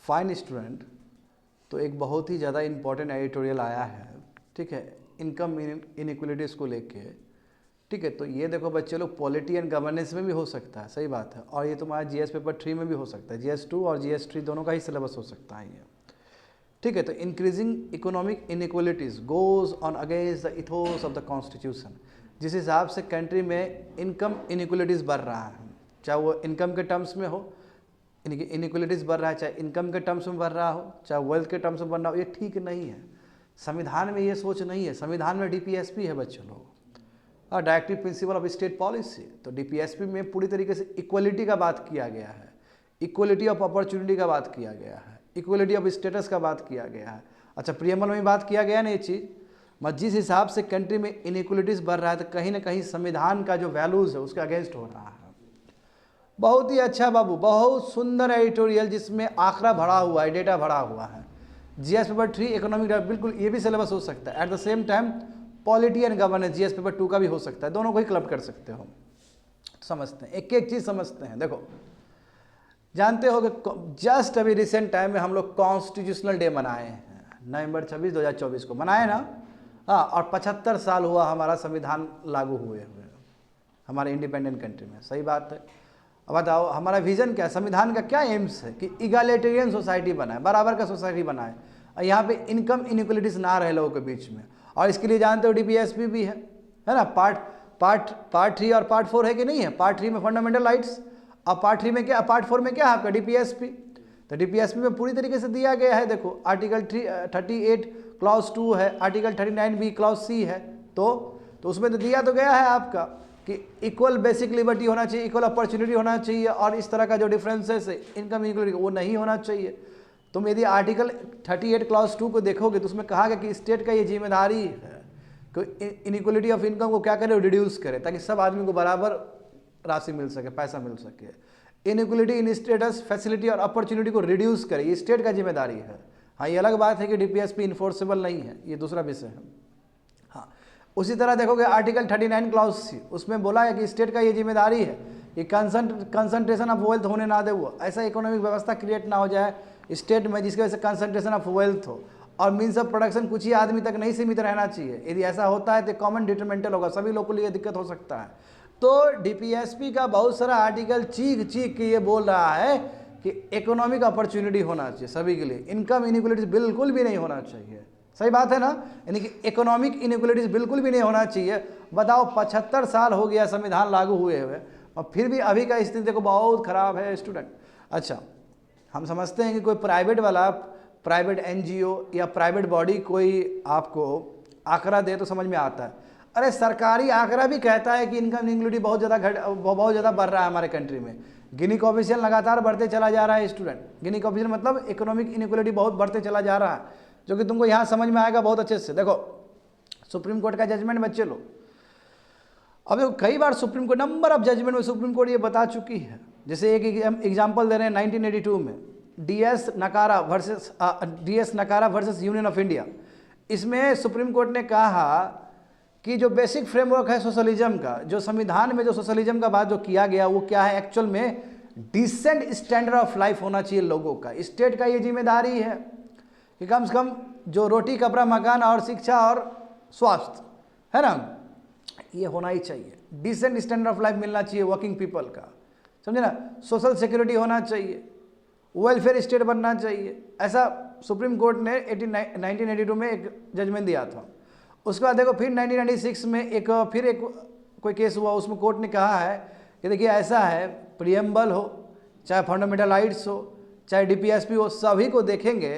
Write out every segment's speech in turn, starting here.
Fine student, तो एक बहुत ही ज़्यादा इम्पोर्टेंट एडिटोरियल आया है, ठीक है, इनकम इनइक्वलिटीज़ को लेके, ठीक है। तो ये देखो बच्चे लोग, पॉलिटी एंड गवर्नेंस में भी हो सकता है, सही बात है, और ये तुम्हारा जीएस पेपर 3 में भी हो सकता है, जीएस 2 और जीएस 3 दोनों का ही सिलेबस हो सकता है ये, ठीक है। तो increasing economic inequalities goes on against the ethos of the constitution. जिस हिसाब से कंट्री में इनकम इनइक्वलिटीज़ बढ़ रहा है, चाहे वो इनकम के टर्म्स में हो, इनइक्वलिटीज़ बढ़ रहा है, चाहे इनकम के टर्म्स में बढ़ रहा हो, चाहे वेल्थ के टर्म्स में बढ़ रहा हो, ये ठीक नहीं है। संविधान में ये सोच नहीं है। संविधान में डीपीएसपी है बच्चों लोग, और directive principle of state policy. तो डीपीएसपी में पूरी तरीके से इक्वलिटी का बात किया गया है, इक्वलिटी ऑफ अपॉर्चुनिटी का बात किया गया है, इक्वलिटी ऑफ स्टेटस का बात किया गया है। अच्छा, प्रियम्बल में बात किया गया ना ये चीज़, मत जिस हिसाब से कंट्री में इनइक्वलिटीज़ बढ़ रहा है, तो कहीं ना कहीं संविधान का जो वैल्यूज़ है उसके अगेंस्ट हो रहा है। बहुत ही अच्छा बाबू, बहुत सुंदर एडिटोरियल जिसमें आंकड़ा भरा हुआ है, डेटा भरा हुआ है। जीएस पेपर 3 इकोनॉमिक, बिल्कुल ये भी सिलेबस हो सकता है। At the same time polity and governance GS paper 2 का भी हो सकता है, दोनों को ही क्लब कर सकते हो। समझते हैं, एक एक चीज़ समझते हैं। देखो, जानते हो कि जस्ट अभी रिसेंट टाइम में हम लोग कॉन्स्टिट्यूशनल डे मनाए हैं, नवंबर 26, 2024 को मनाए ना, हाँ, और 75 साल हुआ हमारा संविधान लागू हुए हमारे इंडिपेंडेंट कंट्री में, सही बात है। अब बताओ हमारा विजन क्या है, संविधान का क्या एम्स है कि इगैलिटेरियन सोसाइटी बनाए, बराबर का सोसाइटी बनाए, और यहाँ पे इनकम इनइक्वलिटीज ना रहे लोगों के बीच में। और इसके लिए जानते हो डीपीएसपी भी है ना, पार्ट 3 और पार्ट 4 है कि नहीं है। पार्ट 3 में फंडामेंटल राइट्स, और पार्ट 3 में क्या, पार्ट 4 में क्या है आपका डीपीएसपी। तो डीपीएसपी में पूरी तरीके से दिया गया है। देखो आर्टिकल 38 क्लॉज 2 है, आर्टिकल 39B क्लॉज C है, तो उसमें तो दिया तो गया है आपका कि इक्वल बेसिक लिबर्टी होना चाहिए, इक्वल अपॉर्चुनिटी होना चाहिए, और इस तरह का जो डिफरेंसेस है इनकम इनइक्वलिटी वो नहीं होना चाहिए। तुम यदि आर्टिकल 38 क्लॉज 2 को देखोगे तो उसमें कहा गया कि स्टेट का ये जिम्मेदारी है कि इनइक्वलिटी ऑफ इनकम को क्या करे, रिड्यूस करे, ताकि सब आदमी को बराबर राशि मिल सके, पैसा मिल सके। इनइक्वलिटी इन स्टेटस, फैसिलिटी और अपॉर्चुनिटी को रिड्यूस करे, ये स्टेट का जिम्मेदारी है। हाँ, ये अलग बात है कि डीपीएसपी इन्फोर्सेबल नहीं है, ये दूसरा विषय है। हाँ, उसी तरह देखोगे आर्टिकल 39 क्लॉज C, उसमें बोला है कि स्टेट का ये जिम्मेदारी है कि कंसंट्रेशन ऑफ वेल्थ होने ना दे, वो ऐसा इकोनॉमिक व्यवस्था क्रिएट ना हो जाए स्टेट में जिसकी वजह से कंसंट्रेशन ऑफ वेल्थ हो, और मीन्स ऑफ प्रोडक्शन कुछ ही आदमी तक नहीं सीमित रहना चाहिए। यदि ऐसा होता है तो कॉमन डिटरमेंटल होगा, सभी लोगों के लिए दिक्कत हो सकता है। तो डीपीएसपी का बहुत सारा आर्टिकल चीख चीख के ये बोल रहा है कि इकोनॉमिक अपॉर्चुनिटी होना चाहिए सभी के लिए, इनकम इनइक्वलिटीज बिल्कुल भी नहीं होना चाहिए, सही बात है ना, यानी कि इकोनॉमिक इनइक्वलिटीज बिल्कुल भी नहीं होना चाहिए। बताओ 75 साल हो गया संविधान लागू हुए हुए, और फिर भी अभी का स्थिति देखो बहुत खराब है स्टूडेंट। अच्छा, हम समझते हैं कि कोई प्राइवेट वाला, प्राइवेट एनजीओ या प्राइवेट बॉडी कोई आपको आंकड़ा दे तो समझ में आता है। अरे सरकारी आंकड़ा भी कहता है कि इनकम इनइक्वलिटी बहुत ज़्यादा बढ़ रहा है हमारे कंट्री में। गिनी कोएफिशिएंट लगातार बढ़ते चला जा रहा है स्टूडेंट। गिनी कोएफिशिएंट मतलब इकोनॉमिक इनइक्वलिटी बहुत बढ़ते चला जा रहा है, जो कि तुमको यहाँ समझ में आएगा बहुत अच्छे से। देखो सुप्रीम कोर्ट का जजमेंट बच्चे लो, अब देखो कई बार Supreme Court, number of judgment में सुप्रीम कोर्ट ये बता चुकी है। जैसे एक एग्जांपल दे रहे हैं 1982 में डीएस नकारा वर्सेस यूनियन ऑफ इंडिया। इसमें सुप्रीम कोर्ट ने कहा कि जो बेसिक फ्रेमवर्क है सोशलिज्म का, जो संविधान में जो सोशलिज्म का बात जो किया गया वो क्या है, एक्चुअल में डिसेंट स्टैंडर्ड ऑफ लाइफ होना चाहिए लोगों का। स्टेट का ये जिम्मेदारी है कि कम से कम जो रोटी कपड़ा मकान और शिक्षा और स्वास्थ्य है ना, ये होना ही चाहिए। डिसेंट स्टैंडर्ड ऑफ लाइफ मिलना चाहिए वर्किंग पीपल का, समझे ना। सोशल सिक्योरिटी होना चाहिए, वेलफेयर स्टेट बनना चाहिए, ऐसा सुप्रीम कोर्ट ने 1982 में एक जजमेंट दिया था। उसके बाद देखो फिर 1996 में एक कोई केस हुआ, उसमें कोर्ट ने कहा है कि देखिए ऐसा है, प्रियम्बल हो चाहे फंडामेंटल राइट्स हो चाहे डीपीएसपी हो, सभी को देखेंगे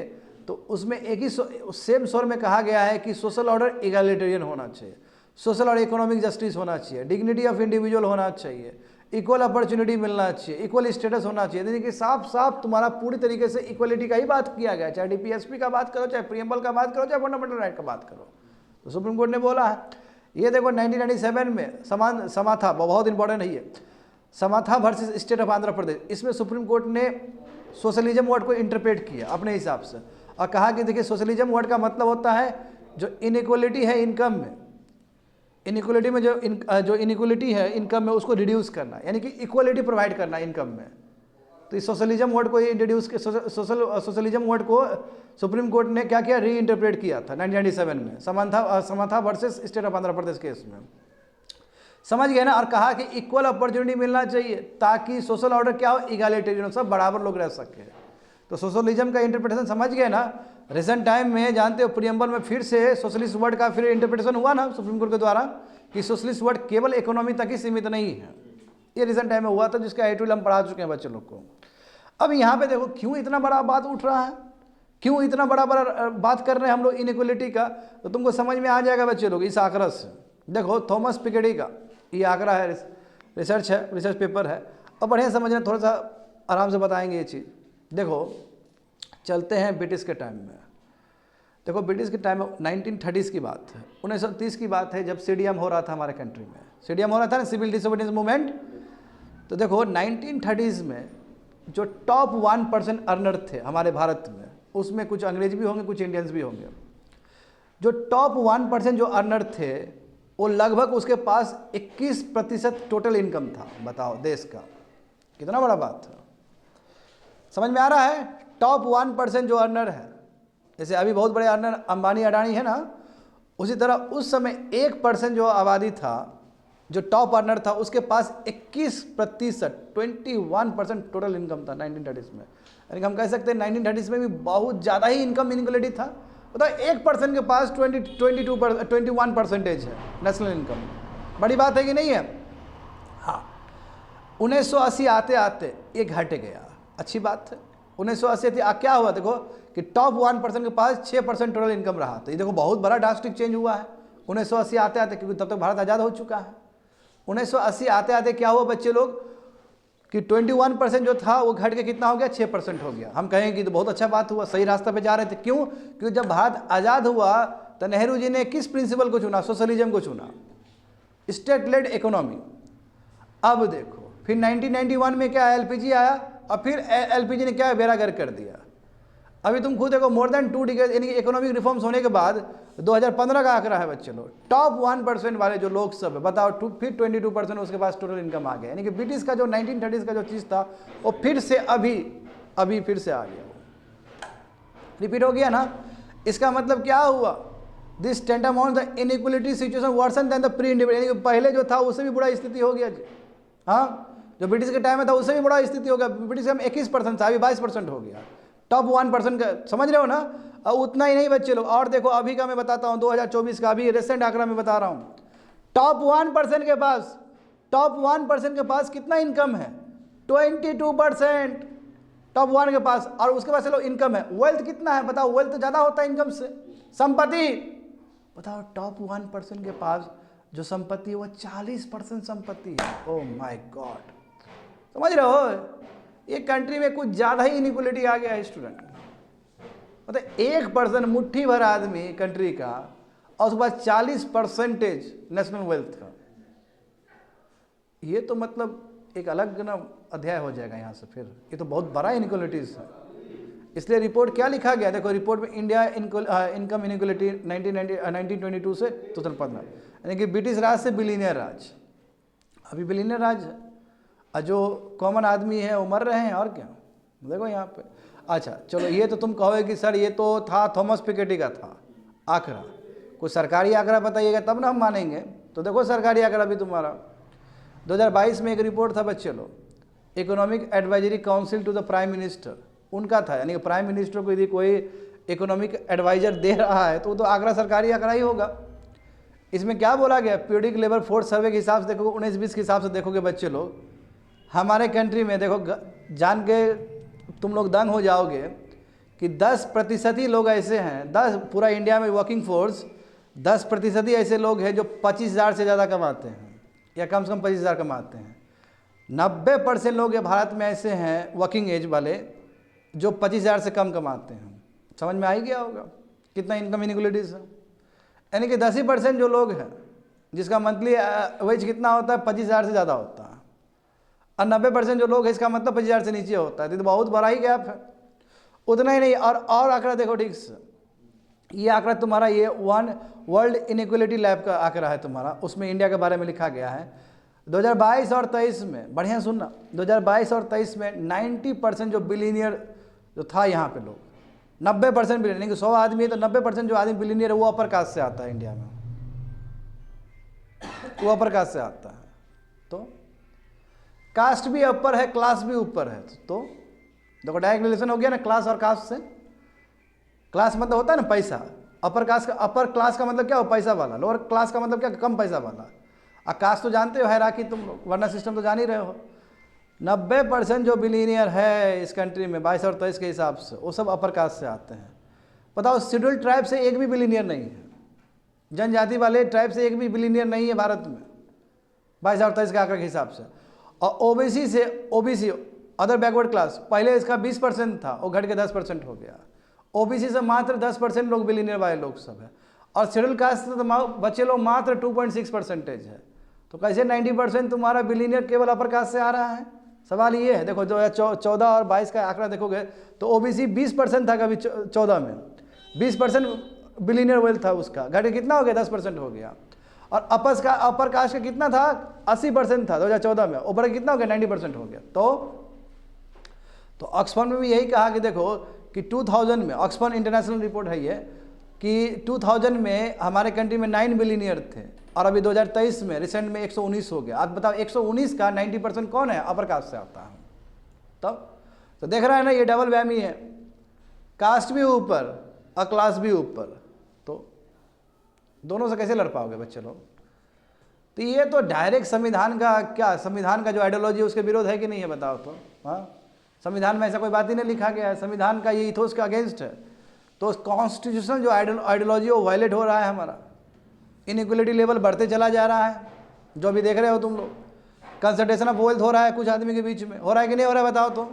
तो उसमें एक ही सेम स्वर में कहा गया है कि सोशल ऑर्डर इगैलिटेरियन होना चाहिए, सोशल और इकोनॉमिक जस्टिस होना चाहिए, डिग्निटी ऑफ इंडिविजुअल होना चाहिए, इक्वल अपॉर्चुनिटी मिलना चाहिए, इक्वल स्टेटस होना चाहिए। यानी कि साफ साफ तुम्हारा पूरी तरीके से इक्वलिटी का ही बात किया गया, चाहे डीपीएसपी का बात करो, चाहे प्रियम्बल का बात करो, चाहे फंडामेंटल राइट का बात करो। तो सुप्रीम कोर्ट ने बोला है। ये देखो 1997 में समाथा बहुत इंपॉर्टेंट है ये, समाथा वर्सेस स्टेट ऑफ आंध्र प्रदेश। इसमें सुप्रीम कोर्ट ने सोशलिज्म वर्ड को इंटरप्रेट किया अपने हिसाब से और कहा कि देखिए सोशलिज्म वर्ड का मतलब होता है जो इनइक्वलिटी है इनकम में, इनइक्वलिटी में जो इनइक्वलिटी है इनकम में उसको रिड्यूस करना, यानी कि इक्वलिटी प्रोवाइड करना इनकम में। तो इस सोशलिज्म वर्ड को इंट्रोड्यूस सोशलिज्म वर्ड को सुप्रीम कोर्ट ने क्या किया, री इंटरप्रेट किया था 1997 में Samatha versus State of Andhra Pradesh case में, समझ गए ना। और कहा कि इक्वल अपॉर्चुनिटी मिलना चाहिए ताकि सोशल ऑर्डर क्या हो, इगैलिटेरियन, सब बराबर लोग रह सके। तो सोशलिज्म का इंटरप्रिटेशन समझ गए ना। रिसेंट टाइम में जानते हो प्रियम्बल में फिर से सोशलिस्ट वर्ड का फिर इंटरप्रिटेशन हुआ ना सुप्रीम कोर्ट के द्वारा कि सोशलिस्ट वर्ड केवल इकोनॉमी तक ही सीमित नहीं है। ये रिसेंट टाइम में हुआ था, जिसका एडिटोरियल हम पढ़ा चुके हैं बच्चे लोग को। अब यहाँ पे देखो क्यों इतना बड़ा बात उठ रहा है, क्यों इतना बड़ा बात कर रहे हैं हम लोग इनइक्वलिटी का, तो तुमको समझ में आ जाएगा बच्चे लोग इस आंकड़ा से। देखो थॉमस पिकेटी का ये आंकड़ा है, रिसर्च है, रिसर्च पेपर है, और बढ़िया समझना, थोड़ा सा आराम से बताएंगे ये चीज़। देखो चलते हैं ब्रिटिश के टाइम में। देखो ब्रिटिश के टाइम में 1930s की बात है, 1930 की बात है, जब सीडीएम हो रहा था हमारे कंट्री में, सीडीएम हो रहा था ना, सिविल डिसोबीडियंस मूवमेंट। तो देखो 1930s में जो टॉप 1% अर्नर थे हमारे भारत में, उसमें कुछ अंग्रेज भी होंगे, कुछ इंडियंस भी होंगे। जो टॉप 1% जो अर्नर थे वो लगभग उसके पास 21% टोटल इनकम था। बताओ देश का कितना बड़ा बात है, समझ में आ रहा है। टॉप 1% जो अर्नर है, जैसे अभी बहुत बड़े अर्नर अंबानी अडानी है ना, उसी तरह उस समय 1% जो आबादी था, जो टॉप अर्नर था, उसके पास 21%, 21% टोटल इनकम था 1930s में। यानी हम कह सकते हैं 1930s में भी बहुत ज़्यादा ही इनकम इनइक्वालिटी था। बताओ 1% के पास 21% है नेशनल इनकम, बड़ी बात है कि नहीं है। हाँ 1980 आते आते ये घट गया, अच्छी बात है। 1980 क्या हुआ, देखो कि टॉप 1% के पास 6% टोटल इनकम रहा। तो ये देखो बहुत बड़ा ड्रास्टिक चेंज हुआ है 1980 आते आते, क्योंकि तब तक भारत आज़ाद हो चुका है। 1980 आते आते क्या हुआ बच्चे लोग कि 21% जो था वो घट के कितना हो गया, 6% हो गया। हम कहेंगे कि तो बहुत अच्छा बात हुआ, सही रास्ते पे जा रहे थे। क्यों? क्योंकि जब भारत आज़ाद हुआ तो नेहरू जी ने किस प्रिंसिपल को चुना, सोशलिज्म को चुना, स्टेट लेड इकोनॉमी। अब देखो फिर 1991 में क्या एलपीजी आया, और फिर एलपीजी ने क्या बेड़ा गर्क कर दिया। अभी तुम खुद देखो मोर देन 2 डिकेड, यानी कि इकोनॉमिक रिफॉर्म्स होने के बाद 2015 का आंकड़ा है बच्चे लोग, टॉप 1% वाले जो लोग सब है, बताओ फिर 22% उसके पास टोटल इनकम आ गया। यानी कि ब्रिटिश का जो 1930s का जो चीज़ था वो फिर से अभी फिर से आ गया, रिपीट हो गया ना। इसका मतलब क्या हुआ, this tantamount the inequality situation worsen than the pre independence, यानी कि पहले जो था उससे भी बुरा स्थिति हो गया। हाँ जो ब्रिटिश के टाइम में था उससे भी बड़ा स्थिति हो गया। ब्रिटिश में 21% था, अभी 22% हो गया। टॉप 1% का समझ रहे हो ना। और उतना ही नहीं बच्चे लोग, और देखो अभी का मैं बताता हूँ 2024 का, अभी रिसेंट आंकड़ा मैं बता रहा हूँ। टॉप 1% के पास कितना इनकम है, 22% टॉप 1 के पास। और उसके पास चलो इनकम है, वेल्थ कितना है बताओ, वेल्थ ज़्यादा होता है इनकम से। संपत्ति बताओ, टॉप 1% के पास जो संपत्ति है वो 40% संपत्ति है। ओह माय गॉड, समझ रहे हो, ये कंट्री में कुछ ज़्यादा ही इनइक्वालिटी आ गया है स्टूडेंट। मतलब 1% मुट्ठी भर आदमी कंट्री का, और उसके बाद 40% नेशनल वेल्थ का। ये तो मतलब एक अलग ना अध्याय हो जाएगा यहाँ से फिर। ये तो बहुत बड़ा इनइक्वालिटीज है। इसलिए रिपोर्ट क्या लिखा गया, देखो रिपोर्ट में इंडिया इनकम इनइक्वालिटी 1922 से 2015, यानी कि ब्रिटिश राज से बिलियनियर राज। अभी बिलियनियर राज है, और जो कॉमन आदमी है वो मर रहे हैं, और क्या। देखो यहाँ पे, अच्छा चलो ये तो तुम कहोगे कि सर ये तो था थॉमस पिकेटी का था आंकड़ा, कुछ सरकारी आंकड़ा बताइएगा तब ना हम मानेंगे। तो देखो सरकारी आंकड़ा भी तुम्हारा 2022 में एक रिपोर्ट था बच्चे लोग, economic advisory council to the prime minister, उनका था। यानी कि प्राइम मिनिस्टर को यदि कोई इकोनॉमिक एडवाइजर दे रहा है तो वो तो आंकड़ा सरकारी आंकड़ा ही होगा। इसमें क्या बोला गया, पीरियडिक लेबर फोर्स सर्वे के हिसाब से देखोगे, 19-20 के हिसाब से देखोगे बच्चे लोग, हमारे कंट्री में देखो जान के तुम लोग दंग हो जाओगे कि 10% ही लोग ऐसे हैं, 10 पूरा इंडिया में वर्किंग फोर्स 10% ही ऐसे लोग हैं जो 25,000 से ज़्यादा कमाते हैं, या कम से कम 25,000 कमाते हैं। 90% लोग ये भारत में ऐसे हैं वर्किंग एज वाले जो 25,000 से कम कमाते हैं। समझ में आ ही गया होगा कितना इनकम इनइक्वालिटीज है। यानी कि 10% जो लोग हैं जिसका मंथली वेज कितना होता है, 25,000 से ज़्यादा होता है, और 90% जो लोग हैं इसका मतलब 25,000 से नीचे होता है। तो बहुत बड़ा ही गैप है। उतना ही नहीं, और आंकड़ा देखो ठीक से, ये आंकड़ा तुम्हारा ये वर्ल्ड इनइक्वालिटी लैब का आंकड़ा है तुम्हारा, उसमें इंडिया के बारे में लिखा गया है। 2022 और 23 में, बढ़िया सुनना, 2022 और 23 में 90% जो बिलीनियर जो था यहाँ पे लोग, 90% बिलीनियर, 100 आदमी है तो 90% जो आदमी बिलीनियर है वो अपर कास्ट से आता है इंडिया में, वो अपर कास्ट से आता है। तो कास्ट भी ऊपर है, क्लास भी ऊपर है। तो देखो डायरेक्ट रिलेशन हो गया ना क्लास और कास्ट से। क्लास मतलब होता है ना पैसा, अपर क्लास का मतलब क्या हो, पैसा वाला, लोअर क्लास का मतलब क्या, कम पैसा वाला। कास्ट तो जानते हो हायरार्की तुम लोग, वरना सिस्टम तो जान ही रहे हो। 90% जो बिलीनियर है इस कंट्री में 22 और 23 के हिसाब से, वो सब अपर कास्ट से आते हैं। बताओ शेड्यूल ट्राइब से एक भी बिलीनियर नहीं है, जनजाति वाले ट्राइब से एक भी बिलीनियर नहीं है भारत में 22 और 23 के आंकड़े के हिसाब से। और ओबीसी से, ओबीसी अदर बैकवर्ड क्लास, पहले इसका 20% था, वो घट के 10% हो गया। ओबीसी से मात्र 10% लोग बिलीनियर वाले लोग सब है। और शेड्यूल कास्ट से तो बच्चे लोग मात्र 2.6% है। तो कैसे 90% तुम्हारा बिलीनियर केवल अपर कास्ट से आ रहा है? सवाल ये है। देखो 2014 और 22 का आंकड़ा देखोगे तो ओबीसी 20% था कभी 14 में, 20% बिलीनियर वेल्थ था उसका, घटे कितना हो गया, 10% हो गया। और अपर कास्ट का कितना था, 80% था 2014 में, ऊपर कितना हो गया, 90% हो गया। तो ऑक्सफोर्ड में भी यही कहा कि देखो कि 2000 में, ऑक्सफोर्ड इंटरनेशनल रिपोर्ट है ये, कि 2000 में हमारे कंट्री में 9 बिलीनियर थे और अभी 2023 में रिसेंट में 119 हो गया। अब बताओ 119 का 90% कौन है, अपर कास्ट से आता है। तब तो देख रहा है ना, ये डबल वैमी है, कास्ट भी ऊपर और क्लास भी ऊपर। तो दोनों से कैसे लड़ पाओगे बच्चे लोग? तो ये तो डायरेक्ट संविधान का क्या, संविधान का जो आइडियोलॉजी है उसके विरोध है कि नहीं है, बताओ तो। हाँ, संविधान में ऐसा कोई बात ही नहीं लिखा गया है, संविधान का ये इथोस के अगेंस्ट है। तो कॉन्स्टिट्यूशनल जो आइडियोलॉजी वो वायलेट हो रहा है हमारा, इनइक्वलिटी लेवल बढ़ते चला जा रहा है, जो अभी देख रहे हो तुम लोग। कंसंट्रेशन ऑफ वेल्थ हो रहा है कुछ आदमी के बीच में, हो रहा है कि नहीं हो रहा है, बताओ तो।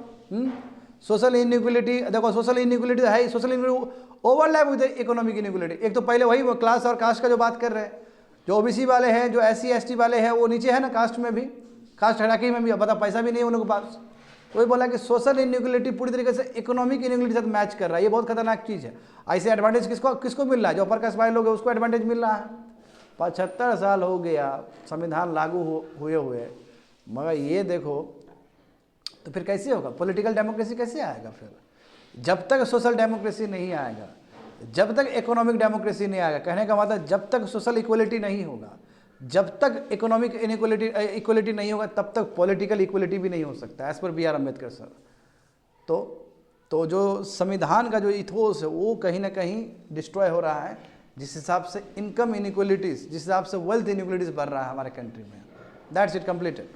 सोशल इनइक्वलिटी, देखो सोशल इनइक्वलिटी है ही, social inequality overlap with economic inequality. एक तो पहले वही क्लास और कास्ट का जो बात कर रहे हैं, जो ओबीसी वाले हैं, जो SC ST वाले हैं, वो नीचे है ना कास्ट में भी, कास्ट हायरार्की में भी, अब बता पैसा भी नहीं है उनके पास। तो वही बोला कि सोशल इनइक्वलिटी पूरी तरीके से इकोनॉमिक इनइक्वलिटी के साथ मैच कर रहा है। ये बहुत खतरनाक चीज़ है। ऐसे एडवांटेज किसको मिल रहा है, जो अपर कास्ट वाले लोग हैं उसको एडवांटेज मिल रहा है। 75 साल हो गया संविधान लागू हुए, मगर ये देखो तो फिर कैसे होगा, पॉलिटिकल डेमोक्रेसी कैसे आएगा फिर? जब तक सोशल डेमोक्रेसी नहीं आएगा, जब तक इकोनॉमिक डेमोक्रेसी नहीं आएगा, कहने का मतलब जब तक सोशल इक्वलिटी नहीं होगा, जब तक इकोनॉमिक इक्वलिटी नहीं होगा, तब तक पॉलिटिकल इक्वलिटी भी नहीं हो सकता, as per BR Ambedkar sir. तो जो संविधान का जो इथोस है वो कहीं ना कहीं डिस्ट्रॉय हो रहा है, जिस हिसाब से इनकम इनइक्वलिटीज़, जिस हिसाब से वेल्थ इनइक्वलिटीज़ बढ़ रहा है हमारे कंट्री में। That's it, completed.